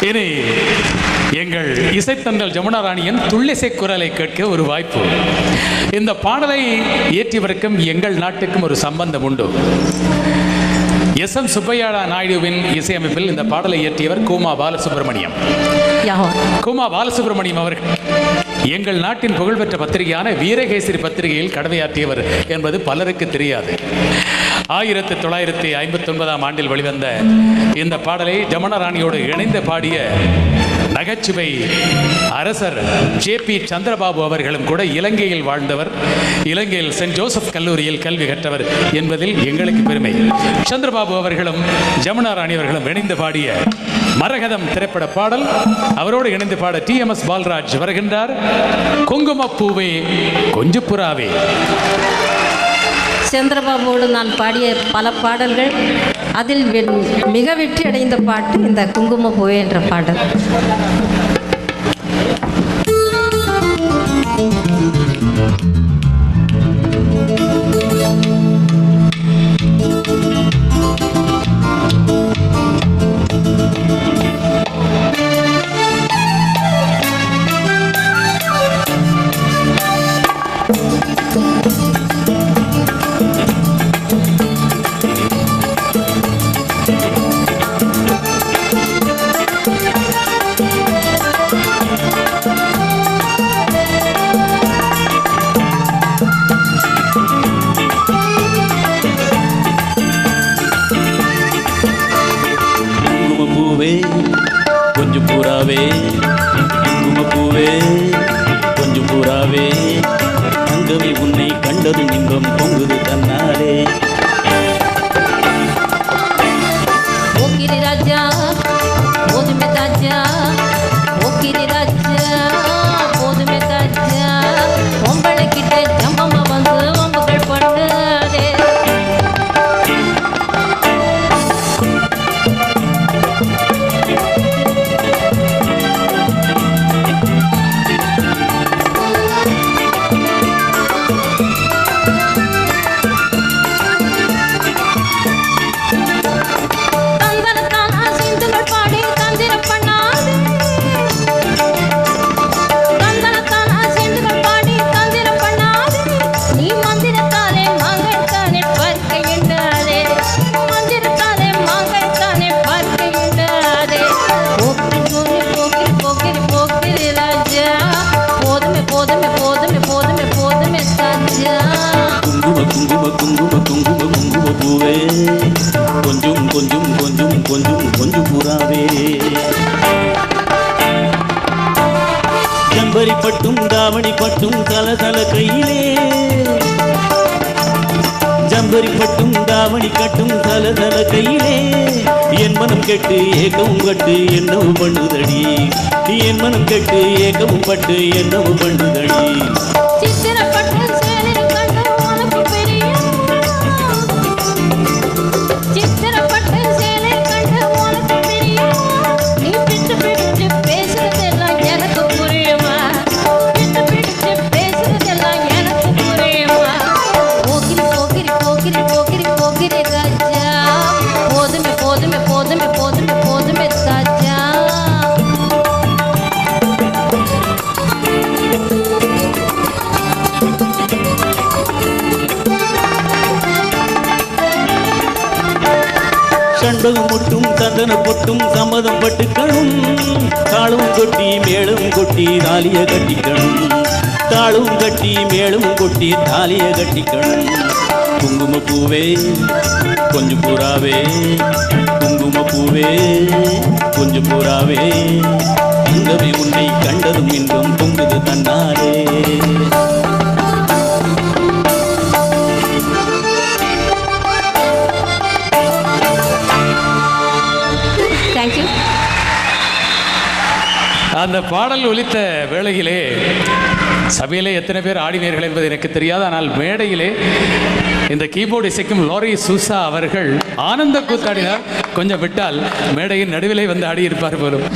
இனி எங்கள் இசைத்தன்றல் ஜமுனா ராணியின் துள்ளிசை குரலை கேட்க ஒரு வாய்ப்பு. இந்த பாடலை இயற்றியவருக்கும் எங்கள் நாட்டுக்கும் ஒரு சம்பந்தம் உண்டு. எஸ்.எம். சுப்பையா நாயுடுவின் இசையமைப்பில் இந்த பாடலை இயற்றியவர் கூமா பாலசுப்ரமணியம். கூமா பாலசுப்ரமணியம் அவர்கள் எங்கள் நாட்டின் புகழ்பெற்ற பத்திரிகையான வீரகேசரி பத்திரிகையில் கடமையாற்றியவர் என்பது பலருக்கு தெரியாது. 1959ஆம் ஆண்டில் வெளிவந்த இந்த பாடலை ஜமுனா ராணியோடு இணைந்து பாடிய நகைச்சுவை அரசர் ஜே.பி. சந்திரபாபு அவர்களும் கூட இலங்கையில் வாழ்ந்தவர், இலங்கையில் சென்ட் ஜோசப் கல்லூரியில் கல்வி கற்றவர் என்பதில் எங்களுக்கு பெருமை. சந்திரபாபு அவர்களும் ஜமுனா ராணி அவர்களும் இணைந்து பாடிய மரகதம் திரைப்பட பாடல். அவரோடு இணைந்து பாட டி.எம்.எஸ். பால்ராஜ் வருகின்றார். குங்குமப்பூவே கொஞ்சுப்புறாவே. சந்திரபாபுவோடு நான் பாடிய பல பாடல்கள், அதில் மிக வெற்றி அடைந்த பாட்டு இந்த குங்குமப்பூவே என்ற பாடல். கொஞ்சம் பூராவே குங்குமப்பூவே கொஞ்சம் பூராவே தங்கமே உன்னை கண்டதும் இன்பம் பொங்குது தன்னாலே. ஓகிரி ராஜா போதுமே தாஜா, ஓகிரி ராஜா போதுமே தாஜா, பொம்பளை கிட்ட ஜம்பமா வந்து வம்புகள் பண்ணாதே. குங்குமப்பூவே கொஞ்சம் கொஞ்சம் கொஞ்சம் கொஞ்சம் கொஞ்சம் பூராவே. ஜம்பரி பட்டும் தாவணி பட்டும் தலதல கையிலே, ஜம்பரி பட்டும் தாவணி கட்டும் தலதல கையிலே, என் மனம் கெட்டு ஏகவும் கட்டு என்னவும் பண்ணுதடி, என் மனம் கெட்டு ஏகவும் பட்டு என்னவும் பண்ணுதடி. சண்பகம் முட்டும் சந்தன பொட்டும் சம்மதம் பட்டுக்கணும், தாளும் கொட்டி மேளும் கொட்டி தாலிய கட்டிக்கணும், தாளும் கட்டி மேளும் கொட்டி தாலிய கட்டிக்கணும். குங்குமப்பூவே கொஞ்சம் பூராவே குங்குமப்பூவே கொஞ்சம் பூராவே தங்கமே உன்னை கண்டதும் இன்றும் பொங்குது தன்னாலே. அந்த பாடல் ஒலித்த வேளையிலே சபையிலே எத்தனை பேர் ஆடினீர்கள் என்பது எனக்கு தெரியாது. ஆனால் மேடையிலே இந்த கீபோர்டு இசைக்கும் லோரி சூசா அவர்கள் ஆனந்த கூத்தாடினார். கொஞ்சம் விட்டால் மேடையின் நடுவிலே வந்து ஆடியிருப்பார் போலும்.